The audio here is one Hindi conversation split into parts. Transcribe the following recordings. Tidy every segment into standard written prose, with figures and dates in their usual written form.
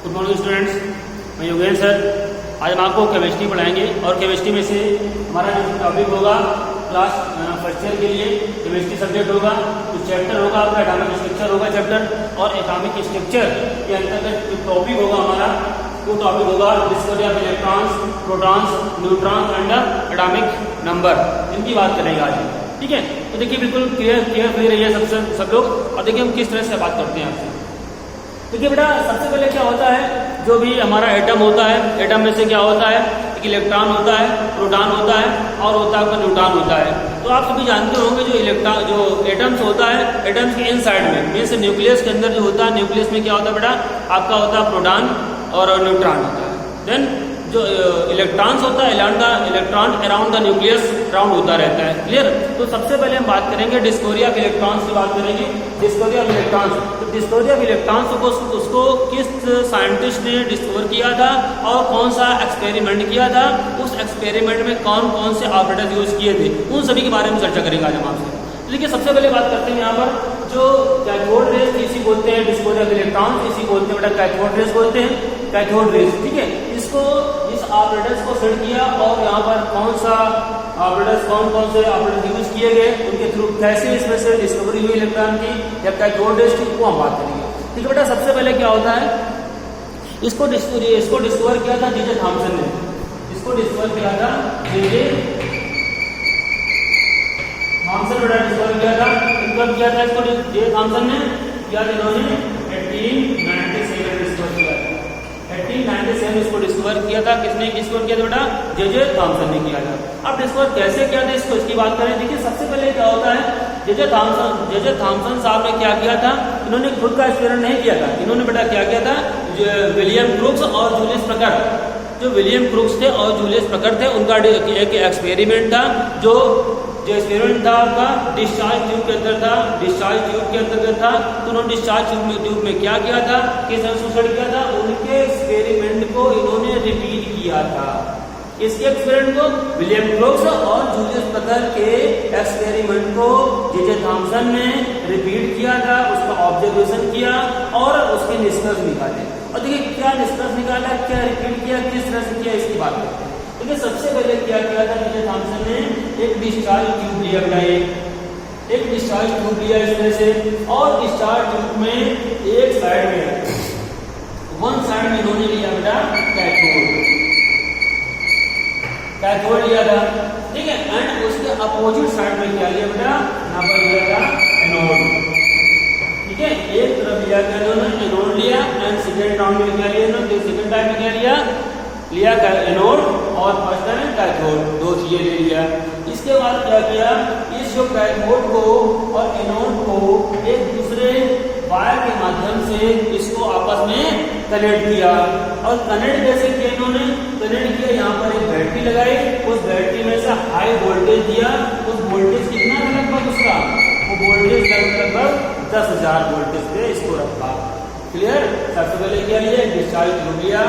गुड मॉर्निंग स्टूडेंट्स, मैं योगेंद्र सर। आज हम आपको केमिस्ट्री पढ़ाएंगे और केमिस्ट्री में से हमारा जो टॉपिक होगा क्लास फर्स्ट ईयर के लिए केमिस्ट्री सब्जेक्ट होगा। तो चैप्टर होगा आपका एटॉमिक स्ट्रक्चर होगा चैप्टर, और एटॉमिक स्ट्रक्चर के अंतर्गत जो टॉपिक होगा हमारा वो टॉपिक होगा discovery of electrons, protons, neutrons and atomic number. इनकी बात करेंगे आज, ठीक है। तो देखिए बिल्कुल क्लियर रहिए सब लोग, और देखिए हम किस तरह से बात करते हैं आपसे। देखिए बेटा, सबसे पहले क्या होता है, जो भी हमारा एटम होता है, एटम में से क्या होता है, एक इलेक्ट्रॉन होता है, प्रोटॉन होता है और होता है न्यूट्रॉन होता है। तो आप सभी जानते होंगे जो एटम्स होता है, एटम्स के इनसाइड में मीन्स न्यूक्लियस के अंदर जो होता है, न्यूक्लियस में क्या होता है बेटा, आपका होता है प्रोटॉन और न्यूट्रॉन होता है। देन जो इलेक्ट्रॉन्स होता है, electron around the nucleus round होता रहता है। क्लियर। तो सबसे पहले हम बात करेंगे डिस्कवरी ऑफ इलेक्ट्रॉन्स की बात करेंगे। डिस्कवरी ऑफ इलेक्ट्रॉन्स, तो डिस्कवरी ऑफ इलेक्ट्रॉन्स को उसको किस साइंटिस्ट ने डिस्कवर किया था और कौन सा एक्सपेरिमेंट किया था, उस एक्सपेरिमेंट में कौन कौन से ऑपरेटर्स यूज किए थे, उन सभी के बारे में चर्चा करेंगे आज हम आपसे। देखिए सबसे पहले बात करते हैं यहाँ पर जो कैथोड रेज इसी बोलते हैं, डिस्कवरी ऑफ इलेक्ट्रॉन्स इसी बोलते हैं बेटा, कैथोड रेज बोलते हैं, कैथोड रेज, ठीक है। इसको इस ऑपरेटर्स को सेट किया और यहाँ पर कौन सा ऑपरेटर्स, कौन कौन से ऑपरेटर्स यूज किए गए, उनके थ्रू कैसे इसमें से डिस्कवरी हुई इलेक्ट्रॉन की या कैथोड रेज की, वो हम बात करेंगे, ठीक है बेटा। सबसे पहले क्या होता है, इसको डिस्कवर किया था जे थॉमसन ने। इसको डिस्कवर किया था जे थॉमसन बेटा डिस्कवर किया था। कब किया था इसको जे थॉमसन ने? किया था इन्होंने 1897 डिस्कवर किया था। 1897 इसको डिस्कवर किया था। किसने डिस्कवर किया था बेटा? जे थॉमसन ने किया था। अब डिस्कवर कैसे किया था इसको, इसकी बात करें। देखिए सबसे पहले क्या होता है, जे थॉमसन साहब ने क्या किया था, इन्होंने खुद का एक्सपेरिमेंट नहीं किया था। इन्होंने बेटा क्या किया था, विलियम क्रूक्स और जूलियस प्रकर, जो विलियम क्रूक्स थे और जूलियस प्रकर थे, उनका एक एक्सपेरिमेंट था। जो एक्सपेरिमेंट था आपका डिस्चार्ज ट्यूब के अंदर था, डिस्चार्ज ट्यूब के अंतर्गत था। तो उन्होंने डिस्चार्ज ट्यूब में क्या किया था, किस अनुसार किया था, उनके एक्सपेरिमेंट को इन्होंने रिपीट किया था। इसके एक्सपेरिमेंट को विलियम क्रूक्स और जूलियस प्रकर के एक्सपेरिमेंट को जे थॉमसन ने रिपीट किया था, उसका ऑब्जर्वेशन किया और उसके निष्कर्ष निकाले। और देखिए क्या निष्कर्ष निकाला, क्या रिपीट किया, किस तरह से किया, इसकी बात करते हैं। देखिए सबसे पहले क्या किया था जे थॉमसन ने, एक डिस्चार्ज ट्यूब लिया बेटा, एक डिस्चार्ज ट्यूब लिया इस तरह से, और डिस्चार्ज ट्यूब में एक साइड में, वन साइड में इन्होंने लिया बेटा कैथोड लिया था, ठीक है। एंड उसके अपोजिट साइड में क्या लिया बेटा, यहाँ पर लिया था एनोड, ठीक है। एक तरफ लिया था इन्होंने एनोड लिया, एंड सेकेंड राउंड में क्या लिया इन्होंने, सेकेंड टाइम में क्या लिया एनोड और फर्स्ट टाइम कैथोड, दो चीजें ले लिया। इसके बाद क्या किया, इस जो कैथोड को और एनोड को एक दूसरे वायर के माध्यम से इसको आपस में कनेक्ट किया। और कनेक्ट कैसे किया इन्होंने, कनेक्ट किया, यहाँ पर एक बैटरी लगाई, उस बैटरी में से हाई वोल्टेज दिया। उस वोल्टेज कितना है लगभग उसका, वो वोल्टेज लगभग 10,000 वोल्टेज पे इसको रखा। क्लियर। सबसे पहले क्या लिया, डिस्चार्ज ट्यूब लिया,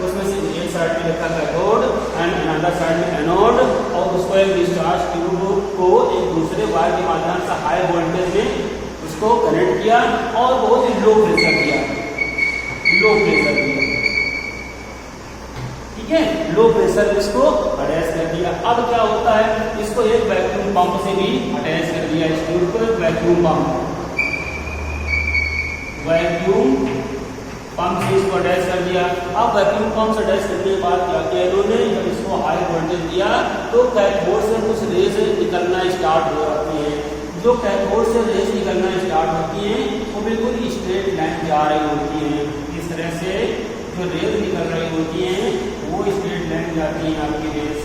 उसमें से एक साइड में रखा कैथोड एंड अनदर साइड में एनोड, और उसको एक डिस्चार्ज ट्यूब को एक दूसरे वायर के माध्यम से हाई वोल्टेज में उसको कनेक्ट किया और बहुत ही लो प्रेशर दिया, ठीक है, लो प्रेशर इसको अटैच कर दिया। अब क्या होता है, इसको एक वैक्यूम पंप से भी अटैच कर दिया, इस ट्यूब को एक वैक्यूम पंप से इसको अटैच कर दिया। अब वैक्यूम पंप से अटैच करने के बाद क्या किया इन्होंने, जब इसको हाई वोल्टेज दिया तो कैथोड से कुछ रेज निकलना स्टार्ट हो जाती है। जो कैथोड से रेज निकलना स्टार्ट होती है वो बिल्कुल स्ट्रेट लाइन जा रही होती है। इस तरह से जो रेज निकल रही होती हैं वो स्ट्रेट लाइन जाती है आपकी रेज,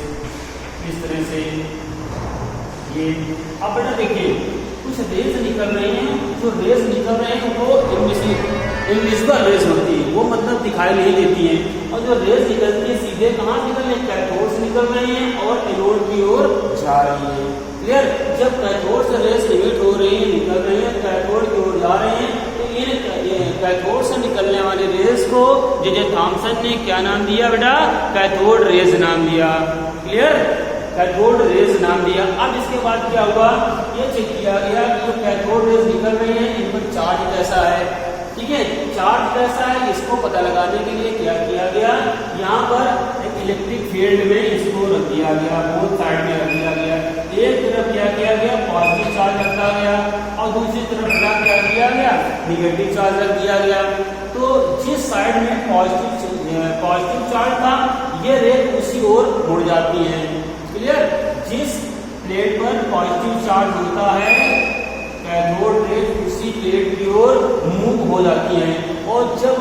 इस तरह से ये। अब बेटा देखिए कुछ रेज निकल रहे हैं, जो रेज निकल रहे हैं वो इनविजिबल रेज होती है, वो मतलब दिखाई नहीं देती है। और जो रेज निकलती है सीधे कहाँ निकल रही है, कैथोड से निकल रही है और एनोड की ओर जा रही है। क्लियर। जब कैथोड से रेज इमिट हो रही है, निकल रही है, कैथोड की ओर जा रहे हैं, तो ये कैथोड से निकलने वाले रेज को जे थॉमसन ने क्या नाम दिया बेटा, कैथोड रेज नाम दिया। क्लियर। कैथोड रेज नाम दिया। अब इसके बाद क्या हुआ, ये चेक किया गया कि जो कैथोड रेज निकल रही है इन पर चार्ज कैसा है। ठीक है, चार्ज कैसा है इसको पता लगाने के लिए क्या किया गया, यहाँ पर एक इलेक्ट्रिक फील्ड में इसको रख दिया गया, बोथ साइड में रख दिया गया। एक तरफ क्या किया गया, पॉजिटिव चार्ज रखा गया और दूसरी तरफ क्या किया गया, निगेटिव चार्ज रख दिया गया। तो जिस साइड में पॉजिटिव चार्ज था ये रे उसी ओर मुड़ जाती है। क्लियर, जिस प्लेट पर पॉजिटिव चार्ज होता है कैथोड रे उसी प्लेट की ओर मूव हो जाती हैं, और जब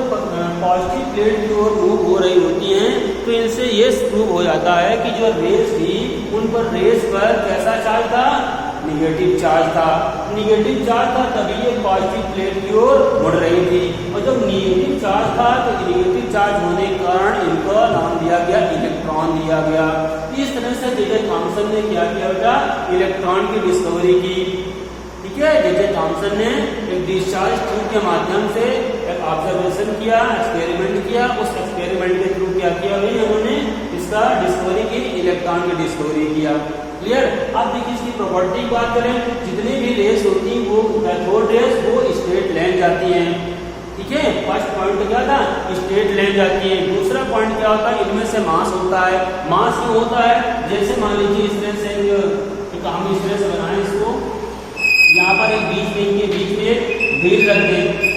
पॉजिटिव प्लेट की ओर मूव हो रही होती हैं तो इनसे ये प्रूव हो जाता है कि जो रेस थी उन पर रेस पर कैसा चार्ज था, निगेटिव चार्ज था। निगेटिव चार्ज था तभी ये पॉजिटिव प्लेट की ओर मुड़ रही थी, और जब निगेटिव चार्ज था तो निगेटिव चार्ज होने के कारण इनका नाम दिया गया इलेक्ट्रॉन दिया गया। इस तरह से जे.जे. थॉमसन ने क्या किया बेटा, इलेक्ट्रॉन की डिस्कवरी की। ठीक है, जे.जे. थॉमसन ने एक डिस्चार्ज ट्यूब के माध्यम से एक ऑब्जर्वेशन किया, एक्सपेरिमेंट किया, उस एक्सपेरिमेंट के थ्रू क्या किया भाई उन्होंने इसका डिस्कवरी की, इलेक्ट्रॉन की डिस्कवरी किया। क्लियर, अब देखिए इसकी प्रॉपर्टी की बात करें, जितनी भी रेस होती है वो कैथोड रेस वो स्ट्रेट लाइन जाती हैं। ठीक है, फर्स्ट पॉइंट क्या था, स्ट्रेट लाइन जाती है। दूसरा पॉइंट क्या होता है, इनमें से मास होता है। मास क्यों होता है, जैसे मान लीजिए इस तरह से हम इस तरह से बनाएं इसको, यहाँ पर एक बीच में एक व्हील रख दें,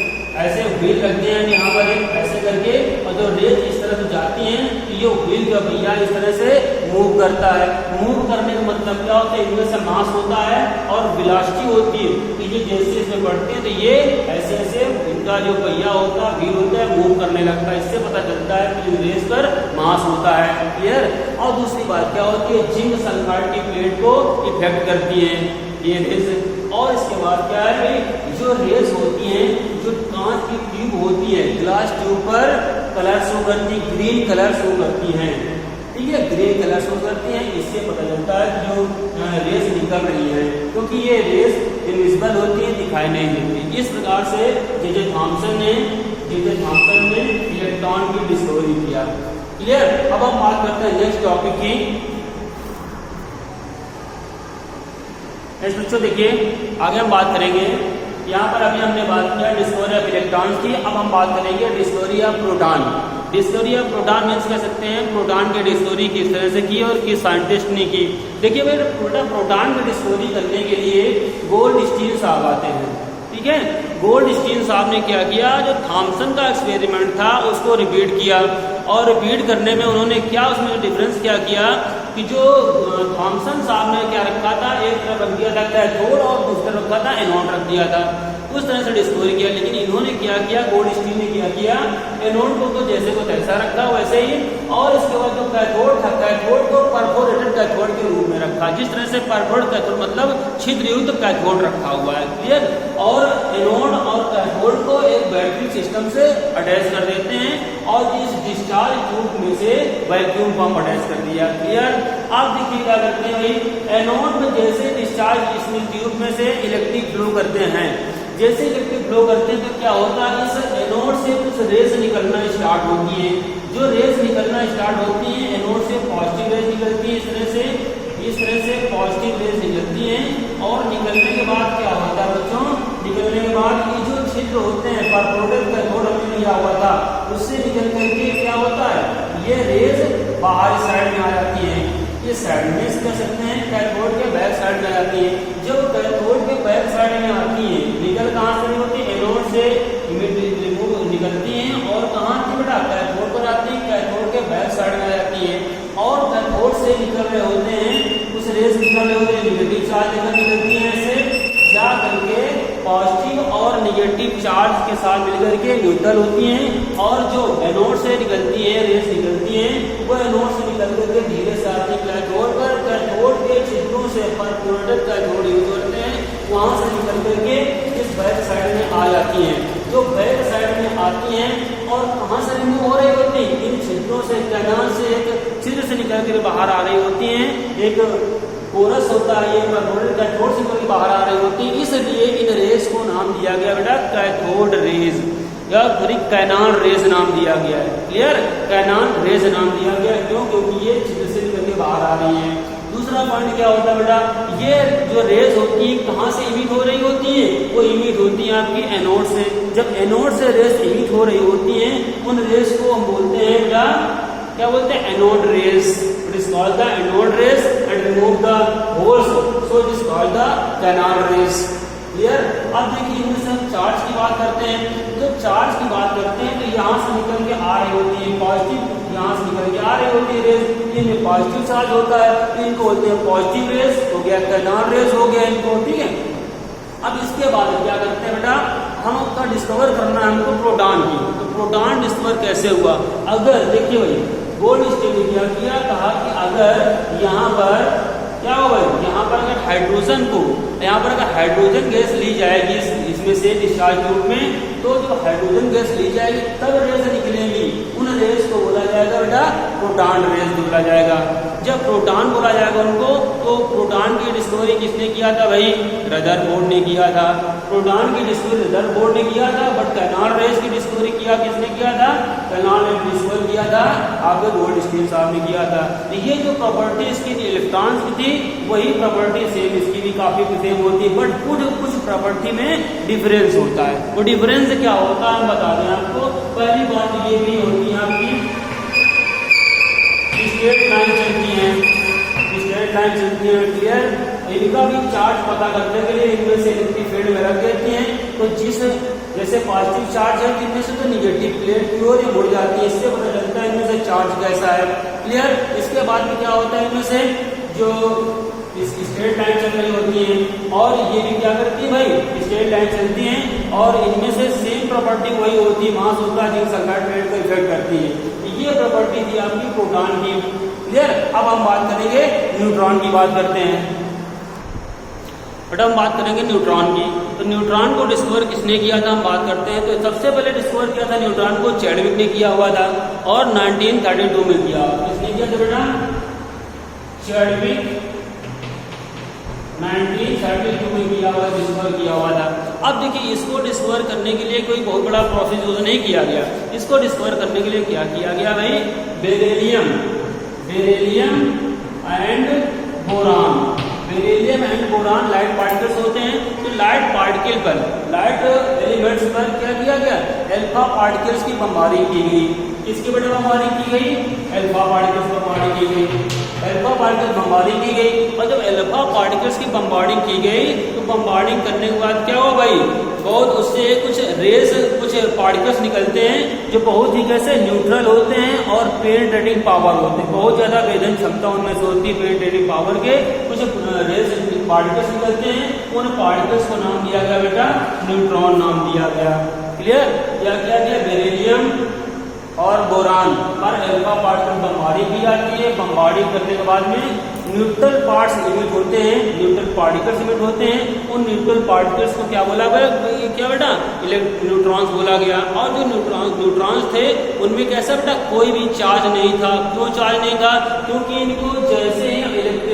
ऐसे व्हील रख दें यहाँ पर एक ऐसे करके, और जो रेस इस तरह से जाती हैं तो ये व्हील का पहिया इस तरह से मूव करता है। मूव करने का मतलब क्या होता है, इनमें से मास होता है और वेलोसिटी होती है, तो ये जैसे इसमें बढ़ते हैं तो ये ऐसे ऐसे इनका जो पहिया होता है, व्हील होता है, मूव करने लगता है। इससे पता चलता है कि रेस पर मास होता है। क्लियर, और दूसरी बात क्या होती है, जिंक सल्फाइड की प्लेट को इफेक्ट करती है ये रेस। और इसके बाद क्या है भाई, जो रेस होती हैं, जो कांच की ट्यूब होती है, ग्लास ट्यूब पर कलर शो करती, ग्रीन कलर शो करती हैं। ठीक है, ग्रीन कलर शो करती हैं, इससे पता चलता है कि जो रेस निकल रही है, क्योंकि ये रेस इनविजिबल होती है, दिखाई नहीं देती। इस प्रकार से जे.जे. थॉमसन ने इलेक्ट्रॉन की डिस्कवरी किया। क्लियर, अब हम बात करते हैं नेक्स्ट टॉपिक की। बच्चों देखिए आगे हम बात करेंगे, यहाँ पर अभी हमने बात किया डिस्कवरी ऑफ इलेक्ट्रॉन्स की, अब हम बात करेंगे discovery of proton. Discovery of proton means कह सकते हैं प्रोटॉन की डिस्कवरी किस तरह से की और किस साइंटिस्ट ने की। देखिए भाई, प्रोटॉन की डिस्कवरी करने के लिए गोल्डस्टीन साहब आते हैं। ठीक है, गोल्डस्टीन साहब ने क्या किया, जो थॉमसन का एक्सपेरिमेंट था उसको रिपीट किया, और रिपीट करने में उन्होंने क्या उसमें डिफरेंस क्या किया कि जो थॉमसन साहब ने क्या रखा था, एक तरफ रख दिया था कैथोड और दूसरी तरफ रखा था एनोड रख दिया था, उस तरह से डिस्कवरी किया। लेकिन इन्होंने क्या किया, गोल्डस्टीन ने क्या किया, एनोड को तो जैसे को तैसा रखा वैसे ही, और इसके बाद जो कैथोड था, कैथोड को परफोरेटेड कैथोड के रूप में रखा, जिस तरह से परफोरेटेड कैथोड मतलब छिद्रयुक्त कैथोड रखा हुआ है। क्लियर, और एनोड और कैथोड को एक बैटरी सिस्टम से अटैच कर देते हैं, और इस डिस्चार्ज ट्यूब में से वैक्यूम पंप अटैच कर दिया। क्लियर, आप देखिए क्या करते हैं भाई, एनोड में जैसे डिस्चार्ज इसमें ट्यूब में से इलेक्ट्रिक फ्लो करते हैं, जैसे इलेक्ट्रिक फ्लो करते हैं तो क्या होता है, इस एनोड से कुछ रेस निकलना स्टार्ट होती है। जो रेस निकलना स्टार्ट होती है, एनोड से पॉजिटिव रेस निकलती है, इस तरह से पॉजिटिव रेस निकलती हैं, और निकलने के बाद क्या होता है बच्चों, निकलने के बाद ये जो छिद्र होते हैं, परफोरेटेड कैथोड हमने लिया हुआ था, उससे निकल करके क्या होता है, ये रेस बाहरी साइड में आ जाती है। इस साइड में कह सकते हैं कैथोड के बैक साइड में आती है। जब कैथोड के बैक साइड में आती है, निकल कहाँ से होती है, एनोड से निकलती हैं, और कहाँ की बेटा, कैथोड पर आती है, कैथोड के बैक साइड में आती है, और कैथोड से निकल रहे होते हैं, उस रेस निकल रहे होते हैं, निगेटिव चार्ज लेकर निकलती है, ऐसे जा करके पॉजिटिव और निगेटिव चार्ज के साथ मिलकर के न्यूट्रल होती हैं, और जो एनोड से निकलती है, रेस निकलती है, वो एनोड से निकल करके धीरे से आती है कैथोड पर, कैथोड के छिद्रों से परफोरेटेड कैथोड यूज होते हैं, वहां से निकल करके इस बैक साइड में आ जाती हैं। जो बैक साइड में आती हैं और कहाँ से रिमूव हो रही होती है, इन छिद्रों से, कैनाल से, एक छिद्र से निकल कर बाहर आ रही होती हैं, एक कोरस होता है, ये परफोरेटेड कैथोड से निकल बाहर आ रही होती है, इसलिए इन रेस को नाम दिया गया बेटा कैथोड रेज, या फिर कैनाल रेज नाम दिया गया है। क्लियर, कैनाल रेज नाम दिया गया, क्यों, क्योंकि ये छिद्र से निकल के बाहर आ रही है। दूसरा दूसरा पॉइंट क्या होता है बेटा, ये जो रेज होती है कहाँ से इमिट हो रही होती है, वो इमिट होती है आपकी एनोड से। जब एनोड से रेज इमिट हो रही होती है, उन रेज को हम बोलते हैं बेटा, क्या बोलते हैं, anode rays. It is called the anode rays and remove the holes, so it is called the canal raise. Clear. अब देखिए इनमें से हम चार्ज की बात करते हैं। जब चार्ज की बात करते हैं तो यहाँ से निकल के आ रही होती है पॉजिटिव, यहाँ से निकल के आ रही होती है रेज, इनमें पॉजिटिव चार्ज होता है, तो इनको बोलते हैं पॉजिटिव रेज, हो गया कैनाल रेज हो गया इनको, ठीक है। अब इसके बाद क्या करते हैं बेटा, हम उसका डिस्कवर करना है हमको प्रोटॉन की। तो प्रोटॉन डिस्कवर कैसे हुआ, अगर देखिए भाई गोल्डस्टीन ने क्या किया, कहा कि अगर यहाँ पर क्या होगा, यहाँ पर अगर हाइड्रोजन को, यहाँ पर अगर हाइड्रोजन गैस ली जाएगी इसमें से डिस्चार्ज ट्यूब में, तो जो हाइड्रोजन गैस ली जाएगी तब रेज निकलेंगी, उन रेज को बोला जाएगा बेटा प्रोटॉन रेज बोला जाएगा। जब प्रोटॉन बोला जाएगा उनको, तो प्रोटॉन की डिस्कवरी किसने किया था भाई, रदरफोर्ड ने किया था। प्रोटॉन की डिस्कवरी रदरफोर्ड ने किया था, बट कैनाल रेज की डिस्कवरी किया किसने किया था, कैनाल ने डिस्कवर किया था, आपके गोल्डस्टीन साहब ने किया था। तो ये जो प्रॉपर्टी इसकी इलेक्ट्रॉन्स की थी, वही प्रॉपर्टी सेम इसकी भी काफी सेम होती है, बट कुछ प्रॉपर्टी में डिफरेंस होता है। वो डिफरेंस क्या होता है हम बता दें आपको। पहली बात ये भी होती है आपकी स्ट्रेट लाइन चलती है, स्ट्रेट लाइन चलती है, क्लियर। इनका भी चार्ज पता करने के लिए इनमें से इलेक्ट्रिक फील्ड में रख देती हैं, तो जिस जैसे पॉजिटिव चार्ज है इनमें से तो निगेटिव प्लेट की ओर मुड़ जाती है, इससे पता चलता है इनमें से चार्ज कैसा है, क्लियर। इसके बाद में क्या होता है, इनमें से जो स्ट्रेट लाइन चल रही होती है, और ये भी क्या करती है भाई, स्ट्रेट लाइन चलती है, और इनमें से सेम प्रॉपर्टी वही होती है, मास होता है, जिन सल्फाइड प्लेट को इफेक्ट करती है। ये प्रॉपर्टी थी आपकी प्रोटॉन की, क्लियर। अब हम बात करेंगे न्यूट्रॉन की, बात करते हैं बेटा, हम बात करेंगे न्यूट्रॉन की। तो न्यूट्रॉन को डिस्कवर किसने किया था, हम बात करते हैं। तो सबसे पहले डिस्कवर किया था न्यूट्रॉन को चैडविक ने किया हुआ था, और 1932 में किया। किसने किया था बेटा, चैडविक 1932 में किया हुआ, डिस्कवर किया हुआ था। अब देखिए इसको डिस्कवर करने के लिए कोई बहुत बड़ा प्रोसेस यूज नहीं किया गया। इसको डिस्कवर करने के लिए क्या किया गया भाई, beryllium and boron. Beryllium and boron light particles होते हैं, तो लाइट पार्टिकल पर, लाइट एलिमेंट्स पर क्या किया गया, अल्फा पार्टिकल्स की बमबारी की गई। किसकी बेटा बमबारी की गई, अल्फा पार्टिकल्स की बमबारी की गई, अल्फा पार्टिकल्स बमबारी की गई। और जब अल्फा पार्टिकल्स की बमबारिंग की गई, तो बमबारिंग करने के बाद क्या हुआ भाई, बहुत उससे कुछ रेज, कुछ पार्टिकल्स निकलते हैं जो बहुत ही कैसे न्यूट्रल होते हैं और पेनिट्रेटिंग पावर होते हैं, बहुत ज्यादा भेदन क्षमता उनमें से होती है पेनिट्रेटिंग पावर के। कुछ रेज पार्टिकल्स निकलते हैं, उन पार्टिकल्स को नाम दिया गया बेटा न्यूट्रॉन नाम दिया गया, क्लियर। क्या किया गया, बेरिलियम और बोरान पर अल्फा पार्टिकल बमबारी की जाती है। बमबारी करने के बाद में न्यूट्रल पार्ट्स इमिट होते हैं, न्यूट्रल पार्टिकल्स इमिट होते हैं। उन न्यूट्रल पार्टिकल्स को क्या बोला गया, क्या बेटा, न्यूट्रॉन्स बोला गया। और जो न्यूट्रॉन्स थे उनमें कैसा बेटा, कोई भी चार्ज नहीं था। क्यों चार्ज नहीं था, क्योंकि इनको जैसे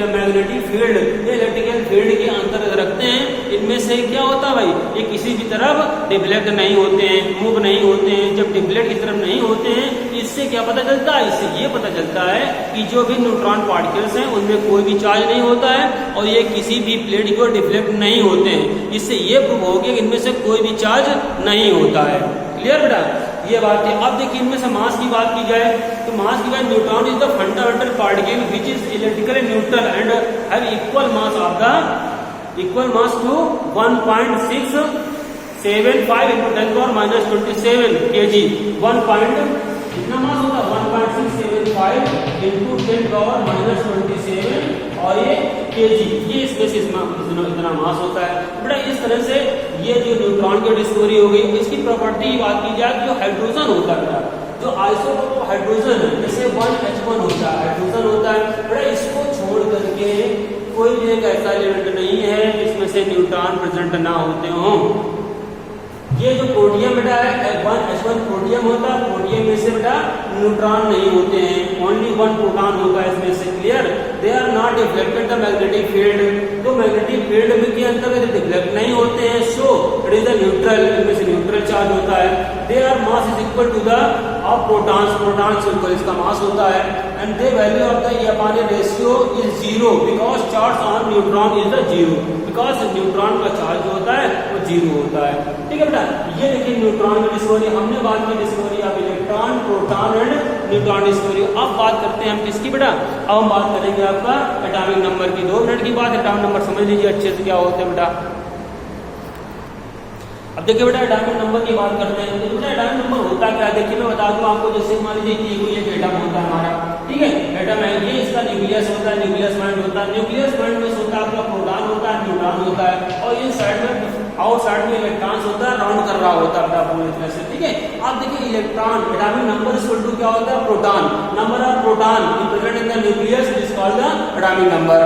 मैग्नेटिक फील्ड, इलेक्ट्रिकल फील्ड के अंतर्गत रखते हैं, इनमें से क्या होता है भाई, ये किसी भी तरफ डिफ्लेक्ट नहीं होते हैं, मूव नहीं होते हैं। जब डिफ्लेक्ट की तरफ नहीं होते हैं, इससे क्या पता चलता है, इससे ये पता चलता है कि जो भी न्यूट्रॉन पार्टिकल्स हैं उनमें कोई भी चार्ज नहीं होता है, और ये किसी भी प्लेट की ओर डिफ्लेक्ट नहीं होते हैं। इससे ये प्रूव हो गया कि इनमें से कोई भी चार्ज नहीं होता है, क्लियर बेटा, ये बात है। अब देखिए इनमें से मास की बात की जाए, तो मास की बात, neutron is the fundamental particle which is electrically neutral and have equal mass of the, equal mass to 1.675 into 10⁻⁻27 kg। 1 point कितना मास होता है, 1.675 into 10⁻⁻27, और ये kg, ये स्पेसिस में इतना मास होता है बेटा। इस तरह से ये जो न्यूट्रॉन की डिस्कवरी हो गई। इसकी प्रॉपर्टी की बात की जाए, जो हाइड्रोजन होता है बेटा, जो आइसोटोप हाइड्रोजन है, जैसे 1H1 होता है, हाइड्रोजन होता है बेटा, इसको छोड़ करके कोई भी एक ऐसा एलिमेंट नहीं है जिसमें से न्यूट्रॉन प्रेजेंट ना होते हों। ये जो प्रोटियम बेटा है, 1H1 प्रोटियम होता है, प्रोटियम में से बेटा न्यूट्रॉन नहीं होते हैं, ओनली 1 प्रोटॉन होता है इसमें से, clear. They are not reflected the magnetic field, तो मैग्नेटिक फील्ड में के अंतर्गत रिफ्लेक्ट नहीं होते हैं, so it is the neutral, इनमें से न्यूट्रल चार्ज होता है। They are mass is equal to the of protons, protons इसका मास होता है, and the value of the upon ratio is zero because charge on neutron is the zero, because neutron का चार्ज जो होता है वो जीरो होता है। ठीक है बेटा, ये देखिए न्यूट्रॉन की डिस्कवरी, हमने बात की discovery of electron, proton and neutron discovery. अब बात करते हैं हम किसकी बेटा, अब हम बात करेंगे आपका एटॉमिक नंबर की। 2 मिनट की बात, एटॉमिक नंबर समझ लीजिए अच्छे से क्या होते हैं बेटा। अब देखिए बेटा एटॉमिक नंबर की बात करते हैं। तो बेटा एटॉमिक नंबर होता क्या है, देखिए मैं बता दूं आपको। जैसे मान लीजिए कि कोई एक एटम होता है हमारा, ठीक है, एटम है, ये इसका न्यूक्लियस होता है, न्यूक्लियस पॉइंट होता है, न्यूक्लियस पॉइंट में होता है आपका प्रोटॉन होता है, न्यूट्रॉन होता है, और इन साइड में आउटसाइड में इलेक्ट्रॉन्स होता है, राउंड कर रहा होता है पूरी तरह से। ठीक है, आप देखिए electron, atomic number is equal to क्या होता है, proton, number of proton present in the nucleus is called the atomic number.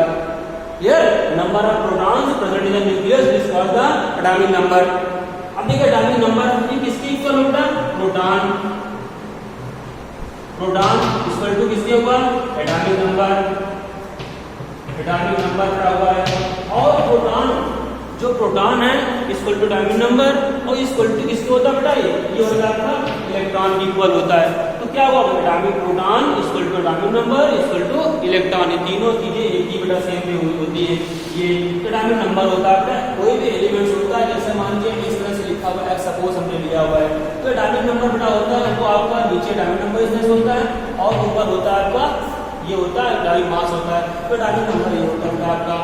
Here number of protons present in the nucleus is called the atomic number. अब देखिए एटॉमिक नंबर किसके इक्वल होता है, प्रोटॉन, प्रोटॉन इक्वल टू किसके हुआ, एटॉमिक नंबर, एटॉमिक नंबर क्या हुआ है, और प्रोटॉन जो प्रोटॉन है इक्वल टू एटॉमिक नंबर, और इक्वल टू किसके होता है बेटा, ये होता है आपका इलेक्ट्रॉन की इक्वल होता है। तो क्या हुआ, atomic proton equal to atomic number equal to electron, ये तीनों चीजें एक ही बेटा सेम पे होती है। ये एटॉमिक नंबर होता है कोई भी एलिमेंट्स होता है, जैसे मान लीजिए इस तरह से लिखा हुआ है, सपोज हमने लिया हुआ है, तो एटॉमिक नंबर बेटा होता है वो आपका नीचे एटॉमिक नंबर इस तरह से होता है, और ऊपर होता है आपका ये होता है एटॉमिक मास होता है। तो एटॉमिक नंबर ये होता है आपका,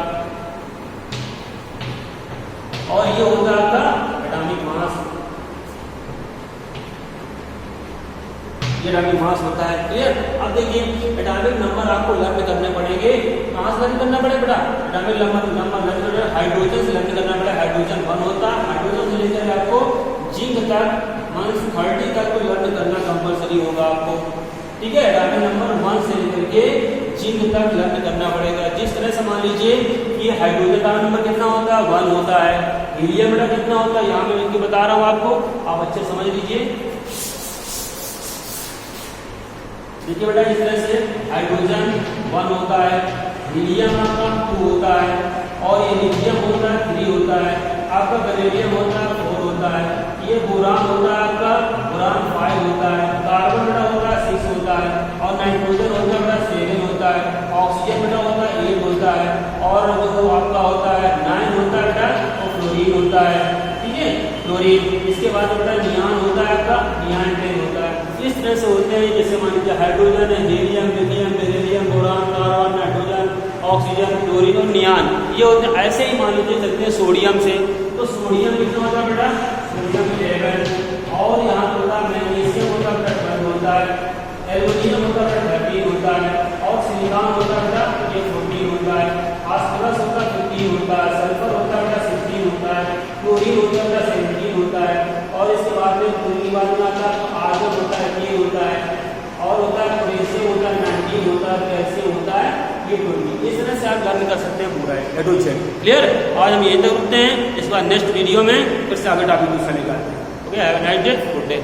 और ये होता है आपका एटॉमिक मास, ये एटॉमिक मास होता है। क्लियर। अब देखिए एटॉमिक नंबर आपको लर्न करने पड़ेंगे, कहां से लर्न करना पड़ेगा बेटा, एटॉमिक नंबर लर्न करना हाइड्रोजन से लर्न करना पड़ेगा। हाइड्रोजन 1 होता है, हाइड्रोजन से लेकर आपको जिंक तक -30 तक को लर्न करना कंपलसरी होगा आपको। ठीक है, एटॉमिक नंबर 1 से लेकर के जिंक तक लर्न करना पड़ेगा। जिस तरह से मान लीजिए कि हाइड्रोजन का नंबर कितना होता है, 1 होता है, हीलियम का कितना होता है, यहाँ मैं इनकी बता रहा हूँ आपको, आप अच्छे समझ लीजिए। देखिए बेटा इस तरह से हाइड्रोजन 1 होता है, हीलियम आपका 2 होता है, और ये लिथियम होता है 3 होता है, आपका गैलियम होता है 4 होता है, ये बोरान होता है आपका, बोरान 5 होता है, कार्बन बेटा होता है 6 होता है, और नाइट्रोजन होता है बेटा 7 होता है, ऑक्सीजन बेटा होता है 8 होता है, और जो आपका होता है 9 होता है बेटा, और फ्लोरीन होता है। ठीक है, फ्लोरीन। इसके बाद बेटा नियान होता है आपका, नियान 10 होता है। इस तरह से होते हैं, जैसे मान लीजिए हाइड्रोजन है, helium, lithium, beryllium, boron, carbon, nitrogen, oxygen, chlorine और नियान, ये होते हैं। ऐसे ही मान लीजिए चलते हैं सोडियम से, तो सोडियम कितना होता है बेटा, सोडियम 11, और यहाँ पर होता है मैग्नीशियम होता है 12 होता है, एल्युमिनियम होता है 13 होता है, और सिलिकॉन होता है बेटा ये 14 होता है, फास्फोरस होता है 15 होता है, सल्फर होता है बेटा 16 होता है, क्लोरीन होता है बेटा 17 होता है, और इसके बाद में क्लोरीन बाद में आता है आर्गन होता है 18 होता है, और होता है पोटेशियम होता है 19 होता है, कैल्शियम होता है ये 20। इस तरह से आप लर्न कर सकते हैं पूरा ए टू जेड। क्लियर। आज हम यहीं तक रुकते हैं, इसके बाद नेक्स्ट वीडियो में फिर से आगे टॉपिक दूसरा निकालते हैं। Okay, have a nice day, good day.